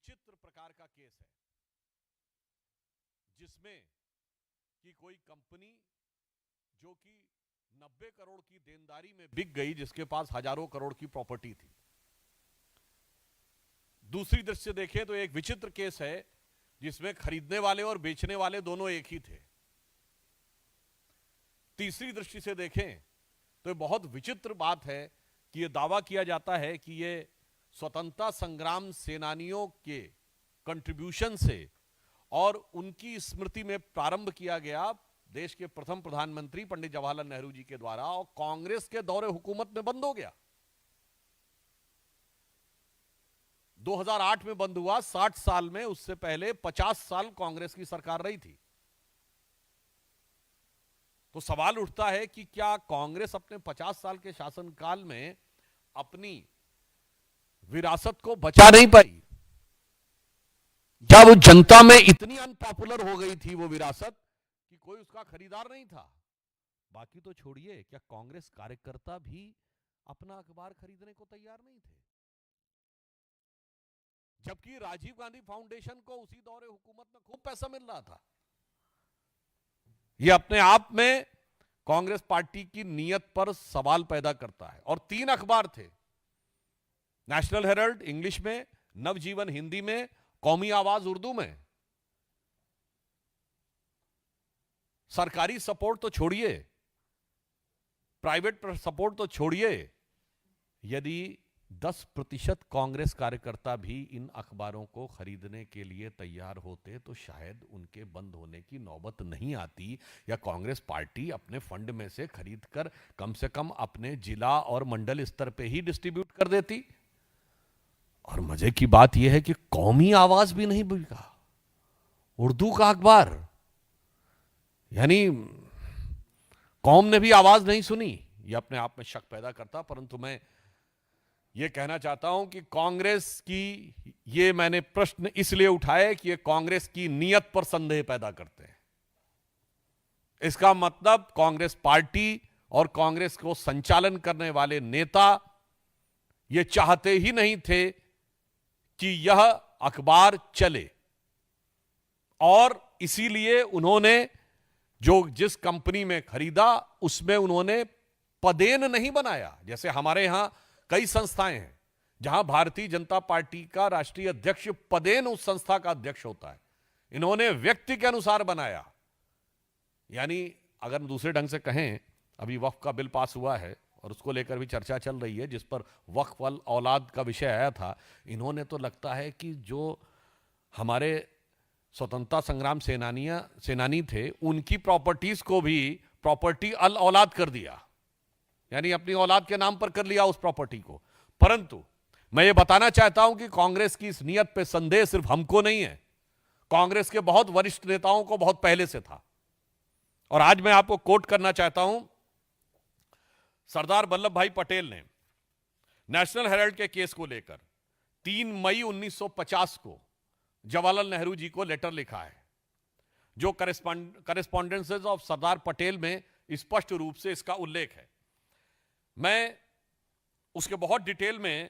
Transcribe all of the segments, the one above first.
विचित्र प्रकार का केस है जिसमें कि कोई कंपनी जो कि 90 करोड़ की देनदारी में बिक गई, जिसके पास हजारों करोड़ की प्रॉपर्टी थी। दूसरी दृष्टि से देखें तो एक विचित्र केस है जिसमें खरीदने वाले और बेचने वाले दोनों एक ही थे। तीसरी दृष्टि से देखें तो बहुत विचित्र बात है कि यह दावा किया जाता है कि यह स्वतंत्रता संग्राम सेनानियों के कंट्रीब्यूशन से और उनकी स्मृति में प्रारंभ किया गया देश के प्रथम प्रधानमंत्री पंडित जवाहरलाल नेहरू जी के द्वारा, और कांग्रेस के दौरे हुकूमत में बंद हो गया। 2008 में बंद हुआ। 60 साल में उससे पहले 50 साल कांग्रेस की सरकार रही थी। तो सवाल उठता है कि क्या कांग्रेस अपने 50 साल के शासनकाल में अपनी विरासत को बचा नहीं पाई? क्या वो जनता में इतनी अनपॉपुलर हो गई थी वो विरासत कि कोई उसका खरीदार नहीं था? बाकी तो छोड़िए, क्या कांग्रेस कार्यकर्ता भी अपना अखबार खरीदने को तैयार नहीं थे? जबकि राजीव गांधी फाउंडेशन को उसी दौरे हुकूमत में खूब पैसा मिल रहा था। यह अपने आप में कांग्रेस पार्टी की नीयत पर सवाल पैदा करता है। और 3 अखबार थे, नेशनल हेराल्ड इंग्लिश में, नवजीवन हिंदी में, कौमी आवाज उर्दू में। सरकारी सपोर्ट तो छोड़िए, प्राइवेट सपोर्ट तो छोड़िए, यदि 10% कांग्रेस कार्यकर्ता भी इन अखबारों को खरीदने के लिए तैयार होते तो शायद उनके बंद होने की नौबत नहीं आती, या कांग्रेस पार्टी अपने फंड में से खरीदकर कम से कम अपने जिला और मंडल स्तर पे ही डिस्ट्रीब्यूट कर देती। और मजे की बात यह है कि कौमी आवाज भी नहीं बिका, उर्दू का अखबार, यानी कौम ने भी आवाज नहीं सुनी। यह अपने आप में शक पैदा करता। परंतु मैं यह कहना चाहता हूं कि कांग्रेस की, ये मैंने प्रश्न इसलिए उठाए कि ये कांग्रेस की नीयत पर संदेह पैदा करते हैं। इसका मतलब कांग्रेस पार्टी और कांग्रेस को संचालन करने वाले नेता ये चाहते ही नहीं थे कि यह अखबार चले, और इसीलिए उन्होंने जिस कंपनी में खरीदा उसमें उन्होंने पदेन नहीं बनाया। जैसे हमारे यहां कई संस्थाएं हैं जहां भारतीय जनता पार्टी का राष्ट्रीय अध्यक्ष पदेन उस संस्था का अध्यक्ष होता है। इन्होंने व्यक्ति के अनुसार बनाया। यानी अगर दूसरे ढंग से कहें, अभी वक्फ का बिल पास हुआ है और उसको लेकर भी चर्चा चल रही है, जिस पर वक्फ वाल औलाद का विषय आया था। इन्होंने तो लगता है कि जो हमारे स्वतंत्रता संग्राम सेनानी थे उनकी प्रॉपर्टीज को भी प्रॉपर्टी अल औलाद कर दिया, यानी अपनी औलाद के नाम पर कर लिया उस प्रॉपर्टी को। परंतु मैं ये बताना चाहता हूं कि कांग्रेस की इस नियत पे संदेह सिर्फ हमको नहीं है, कांग्रेस के बहुत वरिष्ठ नेताओं को बहुत पहले से था। और आज मैं आपको कोट करना चाहता हूं, सरदार वल्लभ भाई पटेल ने नेशनल हेराल्ड के केस को लेकर 3 मई 1950 को जवाहरलाल नेहरू जी को लेटर लिखा है, जो करेस्पॉन्डेंसेस ऑफ सरदार पटेल में स्पष्ट रूप से इसका उल्लेख है। मैं उसके बहुत डिटेल में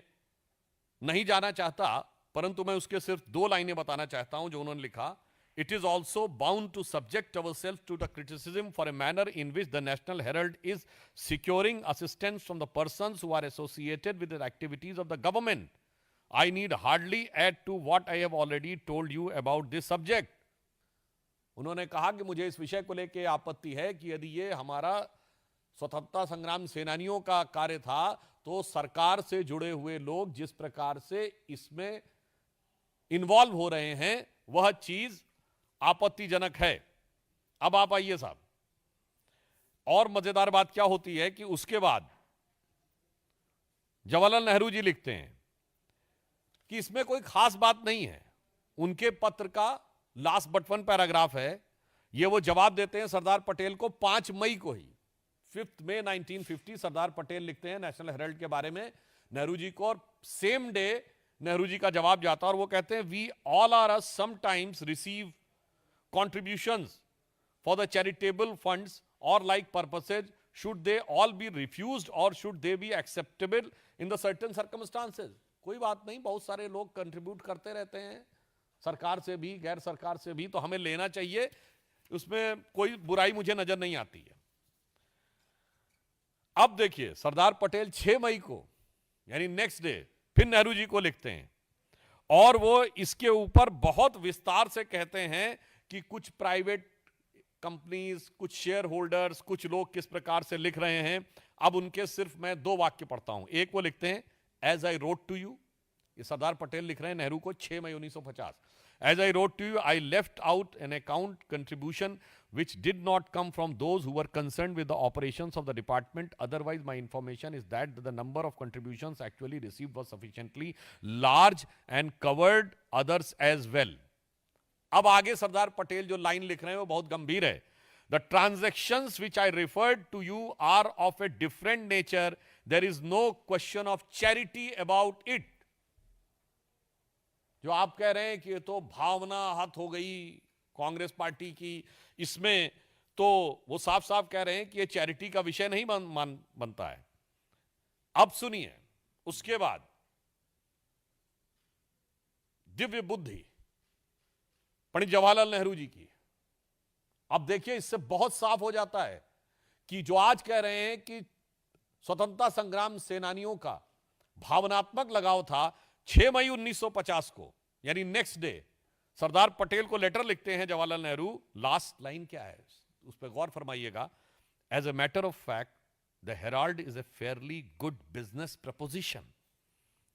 नहीं जाना चाहता, परंतु मैं उसके सिर्फ 2 लाइनें बताना चाहता हूं जो उन्होंने लिखा। It is also bound to subject ourselves to the criticism for a manner in which the National Herald is securing assistance from the persons who are associated with the activities of the government. I need hardly add to what I have already told you about this subject. उन्होंने कहा कि मुझे इस विषय को लेकर आपत्ति है कि यदि ये हमारा स्वतंत्रता संग्राम सेनानियों का कार्य था तो सरकार से जुड़े हुए लोग जिस प्रकार से इसमें इन्वॉल्व हो रहे हैं वह चीज आपत्तिजनक है। अब आप आइए साहब, और मजेदार बात क्या होती है कि उसके बाद जवाहरलाल नेहरू जी लिखते हैं कि इसमें कोई खास बात नहीं है। उनके पत्र का लास्ट बट वन पैराग्राफ है, ये वो जवाब देते हैं सरदार पटेल को 5 मई को ही, 5 मई 1950 सरदार पटेल लिखते हैं नेशनल हेराल्ड के बारे में नेहरू जी को, और सेम डे नेहरू जी का जवाब जाता है और वो कहते हैं we all are sometimes receive contributions for the charitable funds or like purposes. Should they all be refused or should they be acceptable in the certain circumstances? कोई बात नहीं, बहुत सारे लोग कंट्रीब्यूट करते रहते हैं, सरकार से भी गैर सरकार से भी, तो हमें लेना चाहिए, उसमें कोई बुराई मुझे नजर नहीं आती है। अब देखिए सरदार पटेल 6 मई को यानी नेक्स्ट डे फिर नेहरू जी को लिखते हैं और वो इसके ऊपर बहुत विस्तार से कहते हैं कि कुछ प्राइवेट कंपनीज, कुछ शेयर होल्डर्स, कुछ लोग किस प्रकार से लिख रहे हैं। अब उनके सिर्फ मैं 2 वाक्य पढ़ता हूं। एक वो लिखते हैं, as I wrote to you, ये सरदार पटेल लिख रहे हैं नेहरू को 6 मई 1950। As I wrote to you, I left out an account contribution which did not come from those who were concerned with the operations of the department. Otherwise, my information is that the number of contributions actually received was sufficiently large and covered others as well. अब आगे सरदार पटेल जो line लिख रहे हैं वो बहुत गंभीर है। The transactions which I referred to you are of a different nature. There is no question of charity about it. जो आप कह रहे हैं कि ये तो भावना हत हो गई कांग्रेस पार्टी की, इसमें तो वो साफ साफ कह रहे हैं कि ये चैरिटी का विषय नहीं बनता है। अब सुनिए, उसके बाद दिव्य बुद्धि पंडित जवाहरलाल नेहरू जी की। अब देखिए इससे बहुत साफ हो जाता है कि जो आज कह रहे हैं कि स्वतंत्रता संग्राम सेनानियों का भावनात्मक लगाव था, 6 मई 1950 को यानी नेक्स्ट डे सरदार पटेल को लेटर लिखते हैं जवाहरलाल नेहरू। लास्ट लाइन क्या है उस पर गौर फरमाइएगा। As a matter of fact the Herald is a fairly good business proposition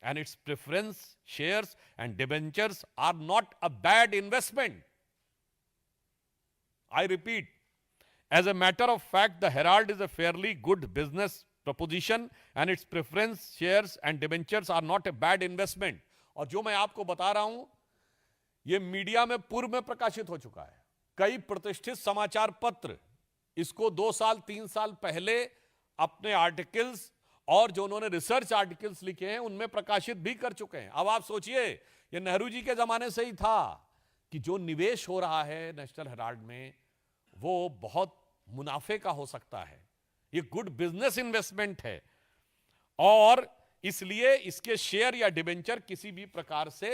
and its preference shares and debentures are not a bad investment. I repeat, as a matter of fact the herald is a fairly good business proposition and its preference shares and debentures are not a bad investment। और जो मैं आपको बता रहा हूं यह media में पूर्व में प्रकाशित हो चुका है। कई प्रतिष्ठित समाचार पत्र इसको 2 साल 3 साल पहले अपने आर्टिकल्स और जो उन्होंने रिसर्च आर्टिकल्स लिखे हैं उनमें प्रकाशित भी कर चुके हैं। अब आप सोचिए, यह नेहरू जी के जमाने से ही था कि जो निवेश हो रहा है नेशनल हेराल्ड में वो बहुत मुनाफे का हो सकता है, ये गुड बिजनेस इन्वेस्टमेंट है और इसलिए इसके शेयर या डिबेंचर किसी भी प्रकार से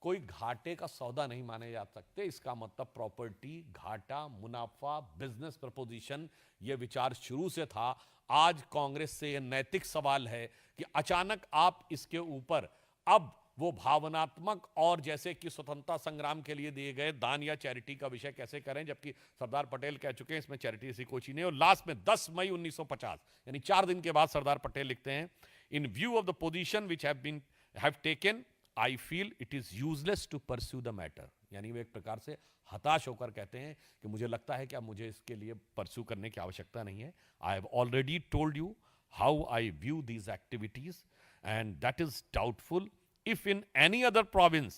कोई घाटे का सौदा नहीं माने जा सकते। इसका मतलब प्रॉपर्टी, घाटा, मुनाफा, बिजनेस प्रपोजिशन, यह विचार शुरू से था। आज कांग्रेस से यह नैतिक सवाल है कि अचानक आप इसके ऊपर अब वो भावनात्मक और जैसे कि स्वतंत्रता संग्राम के लिए दिए गए दान या चैरिटी का विषय कैसे करें, जबकि सरदार पटेल कह चुके हैं इसमें चैरिटी ऐसी कोई नहीं। और लास्ट में 10 मई 1950 यानी 4 दिन के बाद सरदार पटेल लिखते हैं, in view of the position which have taken I feel it is useless to pursue the matter. यानी वो एक प्रकार से हताश होकर कहते हैं कि मुझे लगता है कि अब मुझे इसके लिए परस्यू करने की आवश्यकता नहीं है। I have already told you how eye view these activities and that is doubtful if in any other province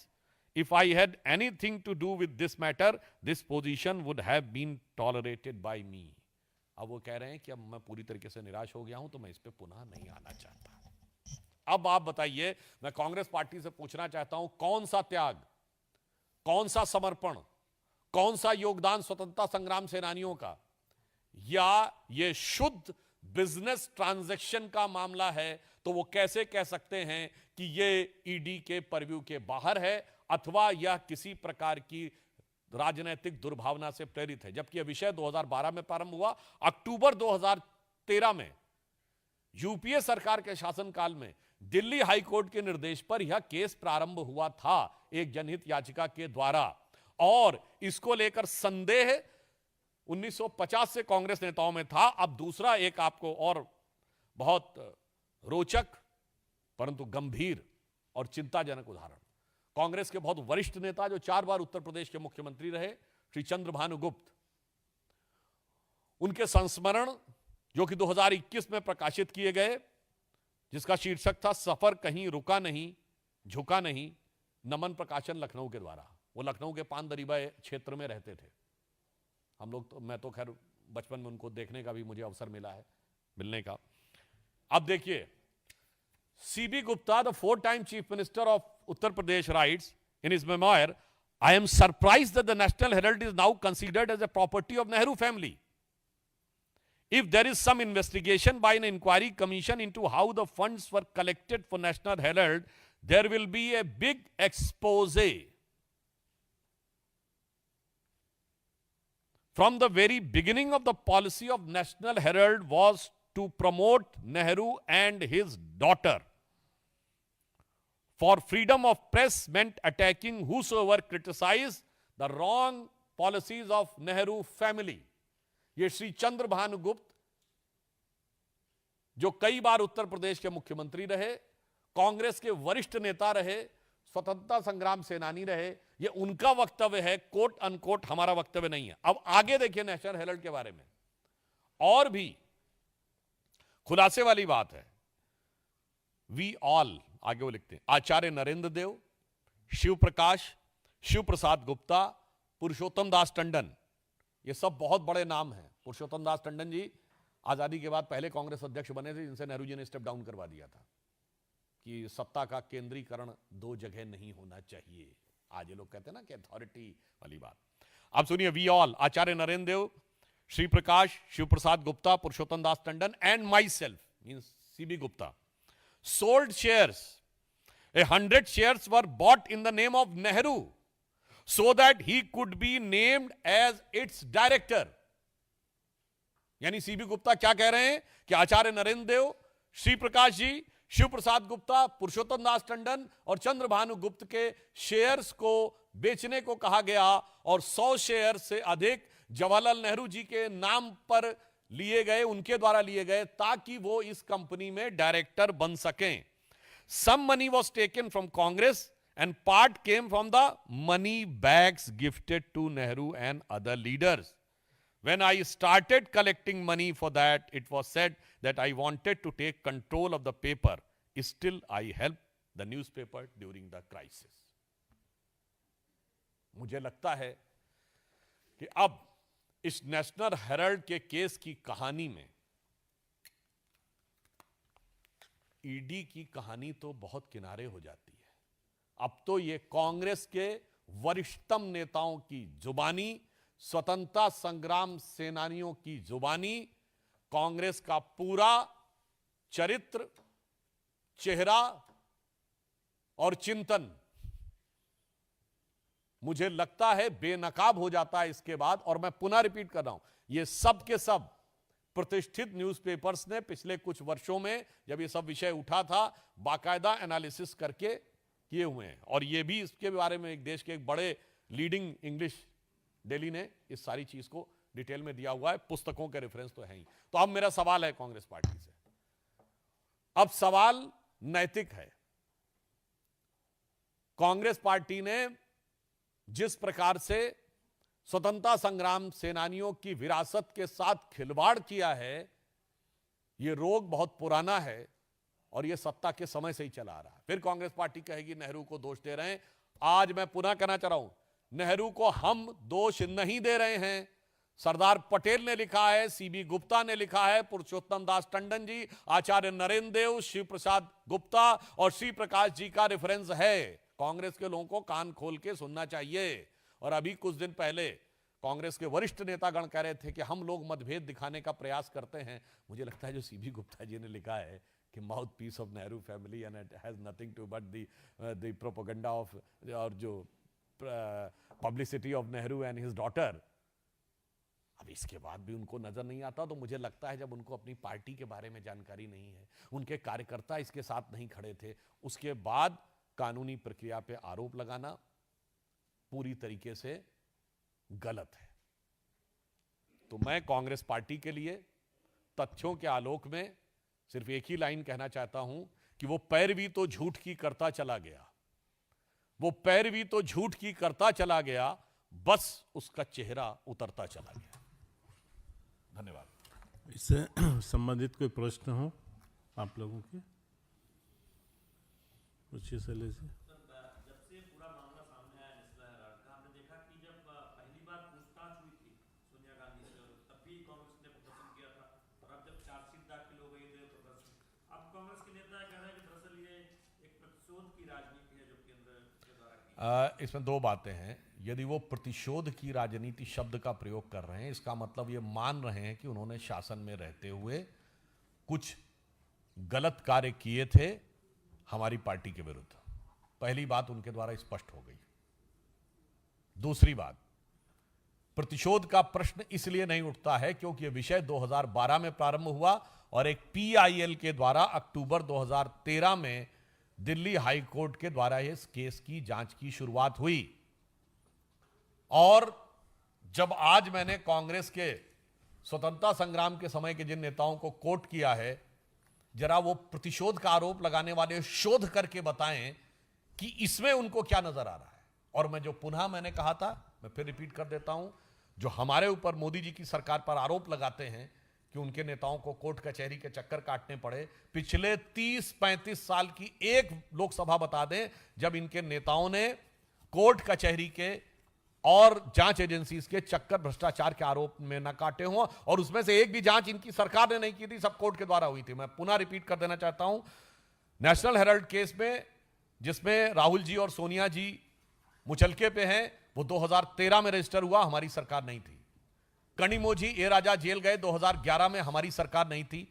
if I had anything to do with this matter this position would have been tolerated by me। अब वो कह रहे हैं कि अब मैं पूरी तरीके से निराश हो गया हूं तो मैं इस पे पुनः नहीं आना चाहता। अब आप बताइए, मैं कांग्रेस पार्टी से पूछना चाहता हूं, कौन सा त्याग, कौन सा समर्पण, कौन सा योगदान स्वतंत्रता संग्राम सेनानियों का, या ये शुद्ध बिजनेस ट्रांजैक्शन का मामला है तो वो कैसे कह सकते हैं कि ये ईडी के परव्यू के बाहर है अथवा यह किसी प्रकार की राजनीतिक दुर्भावना से प्रेरित है। जबकि यह विषय 2012 में प्रारंभ हुआ। अक्टूबर 2013 में यूपीए सरकार के शासनकाल में दिल्ली हाईकोर्ट के निर्देश पर यह केस प्रारंभ हुआ था एक जनहित याचिका के द्वारा और इसको लेकर संदेह 1950 से कांग्रेस नेताओं में था। अब दूसरा एक आपको और बहुत रोचक परंतु गंभीर और चिंताजनक उदाहरण, कांग्रेस के बहुत वरिष्ठ नेता जो 4 बार उत्तर प्रदेश के मुख्यमंत्री रहे, श्री चंद्रभानु गुप्त, उनके संस्मरण जो कि 2021 में प्रकाशित किए गए, जिसका शीर्षक था सफर कहीं रुका नहीं झुका नहीं, नमन प्रकाशन लखनऊ के द्वारा। वो लखनऊ के पानदरीबा क्षेत्र में रहते थे। हम लोग तो, मैं तो खैर बचपन में उनको देखने का भी मुझे अवसर मिलने का। अब देखिए, C B Gupta, the 4-time chief minister of Uttar Pradesh, writes in his memoir, I am surprised that the National Herald is now considered as a property of Nehru family. if there is some investigation by an inquiry commission into how the funds were collected for National Herald, there will be a big expose. From the very beginning of the policy of National Herald was to promote Nehru and his daughter. For freedom of press meant attacking whosoever criticized the wrong policies of Nehru family. ये श्री चंद्र भानुगुप्त जो कई बार उत्तर प्रदेश के मुख्यमंत्री रहे, कांग्रेस के वरिष्ठ नेता रहे, स्वतंत्रता संग्राम सेनानी रहे, ये उनका वक्तव्य है, कोट अनकोट हमारा वक्तव्य नहीं है। अब आगे देखिए नेशनल हेराल्ड के बारे में और भी खुलासे वाली बात है। वी ऑल, आगे वो लिखते हैं, आचार्य नरेंद्र देव, शिव प्रकाश, शिव प्रसाद गुप्ता, पुरुषोत्तम दास टंडन, ये सब बहुत बड़े नाम हैं। पुरुषोत्तम दास टंडन जी आजादी के बाद पहले कांग्रेस अध्यक्ष बने थे, जिनसे नेहरू जी ने स्टेप डाउन करवा दिया था कि सत्ता का केंद्रीकरण दो जगह नहीं होना चाहिए। आज ये लोग कहते हैं ना कि अथॉरिटी वाली बात। अब सुनिए, we all, Acharya Narendra Dev, Shri Prakash, Shiv Prasad Gupta, Purushottam Das Tandon and myself means C B Gupta sold shares. 100 shares were bought in the name of Nehru so that he could be named as its director. यानी सीबी गुप्ता क्या कह रहे हैं कि आचार्य नरेंद्र देव, श्री प्रकाश जी, शिव प्रसाद गुप्ता, पुरुषोत्तम दास टंडन और चंद्र भानु गुप्त के शेयर्स को बेचने को कहा गया और 100 शेयर से अधिक जवाहरलाल नेहरू जी के नाम पर लिए गए, उनके द्वारा लिए गए, ताकि वो इस कंपनी में डायरेक्टर बन सकें। Some money was taken from Congress and part came from the money bags gifted to Nehru and other leaders. When I started collecting money for that, it was said that I wanted to take control of the paper. Still, I helped the newspaper during the crisis. मुझे लगता है कि अब इस national Herald के case की कहानी में ईडी की कहानी तो बहुत किनारे हो जाती है। अब तो ये कांग्रेस के वरिष्ठतम नेताओं की जुबानी, स्वतंत्रता संग्राम सेनानियों की जुबानी, कांग्रेस का पूरा चरित्र, चेहरा और चिंतन मुझे लगता है बेनकाब हो जाता है इसके बाद। और मैं पुनः रिपीट कर रहा हूं, ये सब के सब प्रतिष्ठित न्यूज़पेपर्स ने पिछले कुछ वर्षों में जब ये सब विषय उठा था, बाकायदा एनालिसिस करके किए हुए हैं। और ये भी इसके बारे में एक देश के एक बड़े लीडिंग इंग्लिश डेली ने इस सारी चीज को डिटेल में दिया हुआ है, पुस्तकों के रेफरेंस तो है ही। तो अब मेरा सवाल है कांग्रेस पार्टी से, अब सवाल नैतिक है। कांग्रेस पार्टी ने जिस प्रकार से स्वतंत्रता संग्राम सेनानियों की विरासत के साथ खिलवाड़ किया है, यह रोग बहुत पुराना है और यह सत्ता के समय से ही चला आ रहा है। फिर कांग्रेस पार्टी कहेगी नेहरू को दोष दे रहे हैं। आज मैं पुनः कहना चाह रहा हूं, नेहरू को हम दोष नहीं दे रहे हैं। सरदार पटेल ने लिखा है, सीबी गुप्ता ने लिखा है, पुरुषोत्तम दास टंडन जी, आचार्य नरेंद्र देव, शिव प्रसाद गुप्ता और श्री प्रकाश जी का रेफरेंस है। कांग्रेस के लोगों को कान खोल के सुनना चाहिए। और अभी कुछ दिन पहले कांग्रेस के वरिष्ठ नेतागण कह रहे थे कि हम लोग मतभेद दिखाने का प्रयास करते हैं। मुझे लगता है जो सीबी गुप्ता जी ने लिखा है कि mouthpiece of Nehru family and it has nothing to but the propaganda of, और जो publicity of Nehru and his daughter, अब इसके बाद भी उनको नजर नहीं आता। तो मुझे लगता है जब उनको अपनी पार्टी के बारे में जानकारी नहीं है, उनके कार्यकर्ता इसके साथ नहीं खड़े थे, उसके बाद कानूनी प्रक्रिया पे आरोप लगाना पूरी तरीके से गलत है। तो मैं कांग्रेस पार्टी के लिए तथ्यों के आलोक में सिर्फ एक ही लाइन कहना चाहता हूं कि वो पैरवी तो झूठ की करता चला गया, वो पैरवी तो झूठ की करता चला गया, बस उसका चेहरा उतरता चला गया। धन्यवाद। इससे संबंधित कोई प्रश्न हो आप लोगों के? पूछिए शैलेश जी। जब से पूरा मामला सामने आया नेशनल हेराल्ड का, हमने देखा कि जब पहली बार पूछताछ हुई थी सोनिया गांधी से, तब भी कांग्रेस ने प्रदर्शन किया था, और अब जब चार्जशीट दाखिल हो गई तो प्रदर्शन। अब कांग्रेस के नेता कह रहे हैं कि दरअसल ये एक प्रतिशोध की राजनीति है जो केंद्र के द्वारा की। इसमें दो बातें हैं। यदि वो प्रतिशोध की राजनीति शब्द का प्रयोग कर रहे हैं, इसका मतलब ये मान रहे हैं कि उन्होंने शासन में रहते हुए कुछ गलत कार्य किए थे हमारी पार्टी के विरुद्ध। पहली बात उनके द्वारा स्पष्ट हो गई। दूसरी बात, प्रतिशोध का प्रश्न इसलिए नहीं उठता है क्योंकि यह विषय 2012 में प्रारंभ हुआ और एक पीआईएल के द्वारा अक्टूबर 2013 में दिल्ली हाई कोर्ट के द्वारा इस केस की जांच की शुरुआत हुई। और जब आज मैंने कांग्रेस के स्वतंत्रता संग्राम के समय के जिन नेताओं को कोट किया है, जरा वो प्रतिशोध का आरोप लगाने वाले शोध करके बताएं कि इसमें उनको क्या नजर आ रहा है। और मैं जो पुनः मैंने कहा था, मैं फिर रिपीट कर देता हूं, जो हमारे ऊपर मोदी जी की सरकार पर आरोप लगाते हैं कि उनके नेताओं को कोर्ट कचहरी के चक्कर काटने पड़े, पिछले 30-35 साल की एक लोकसभा बता दें जब इनके नेताओं ने कोर्ट कचहरी के और जांच एजेंसीज के चक्कर भ्रष्टाचार के आरोप में न काटे हों। और उसमें से एक भी जांच इनकी सरकार ने नहीं की थी, सब कोर्ट के द्वारा हुई थी। मैं पुनः रिपीट कर देना चाहता हूं, नेशनल हेराल्ड केस में जिसमें राहुल जी और सोनिया जी मुचलके पे हैं, वो 2013 में रजिस्टर हुआ, हमारी सरकार नहीं थी। कनिमोझी ए राजा जेल गए 2011 में, हमारी सरकार नहीं थी।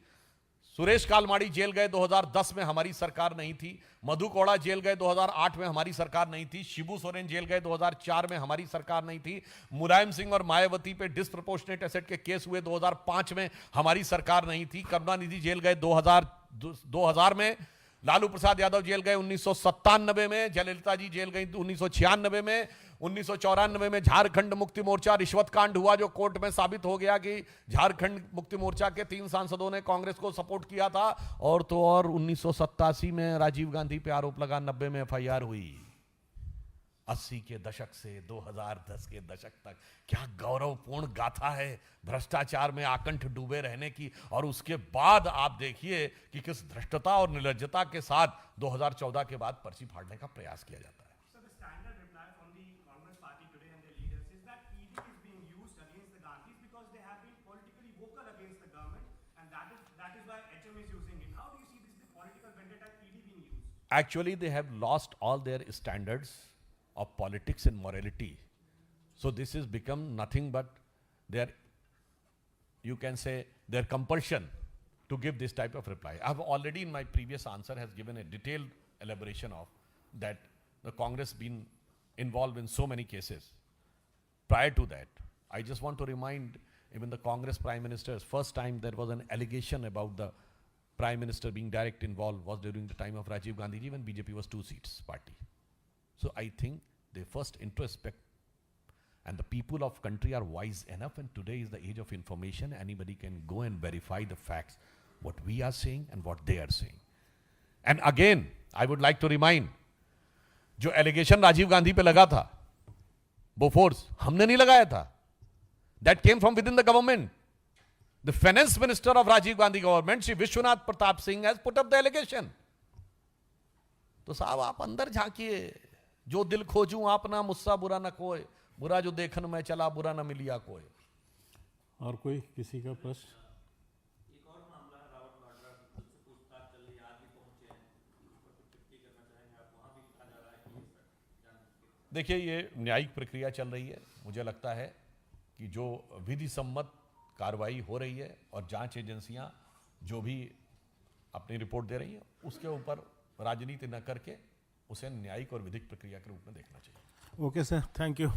सुरेश कालमाड़ी जेल गए 2010 में, हमारी सरकार नहीं थी। मधु कोड़ा जेल गए 2008 में, हमारी सरकार नहीं थी। शिबू सोरेन जेल गए 2004 में, हमारी सरकार नहीं थी। मुलायम सिंह और मायावती पे डिस्प्रपोर्शनेट एसेट के केस हुए 2005 में, हमारी सरकार नहीं थी। करुणानिधि जेल गए 2000 में। लालू प्रसाद यादव जेल गए 1997 में। जयललिता जी जेल गई 1996 में। 1994 में झारखंड मुक्ति मोर्चा रिश्वत कांड हुआ, जो कोर्ट में साबित हो गया कि झारखंड मुक्ति मोर्चा के 3 सांसदों ने कांग्रेस को सपोर्ट किया था। और तो और 1987 में राजीव गांधी पे आरोप लगा, 90 में एफआईआर हुई। 80 के दशक से 2010 के दशक तक क्या गौरवपूर्ण गाथा है भ्रष्टाचार में आकंठ डूबे रहने की। और उसके बाद आप देखिए कि किस धृष्टता और निर्लज्जता के साथ 2014 के बाद पर्ची फाड़ने का प्रयास किया जाता है। So the standard reply from the Congress party today and their leaders is that ED is being used against the Gandhis because they have been politically vocal against the government, and that is why HM is using it. How do you see this political vendetta ED being used? Actually, they have lost all their standards of politics and morality. So this has become nothing but their, you can say, their compulsion to give this type of reply. I have already in my previous answer has given a detailed elaboration of that the Congress been involved in so many cases. Prior to that, I just want to remind even the Congress Prime Minister's first time there was an allegation about the Prime Minister being direct involved was during the time of Rajiv Gandhi ji when BJP was 2 seats party. So I think they first introspect, and the people of country are wise enough, and today is the age of information. Anybody can go and verify the facts, what we are saying and what they are saying. And again, I would like to remind, जो allegation Rajiv Gandhi पे लगा था, Bofors, हमने नहीं लगाया था. That came from within the government. The finance minister of Rajiv Gandhi government, Shri Vishwanath Pratap Singh, has put up the allegation. तो साहब आप अंदर झांकिए, जो दिल खोजूं आपना मुस्सा बुरा न कोई, बुरा जो देखन में चला बुरा न मिलिया कोई। और कोई किसी का प्रश्न? एक और मामला है रावत वाड्रा से पूछताछ चल रही है, आज भी पहुंचे हैं, उस पर कुछ टिप्पणी करना चाहेंगे आप? वहां भी कहा जा रहा है कि देखिए, ये न्यायिक प्रक्रिया चल रही है। मुझे लगता है कि जो विधि सम्मत कार्रवाई हो रही है और जांच एजेंसियां जो भी अपनी रिपोर्ट दे रही हैं, उसके ऊपर राजनीति न करके उसे न्यायिक और विधिक प्रक्रिया के रूप में देखना चाहिए। Okay sir, thank you.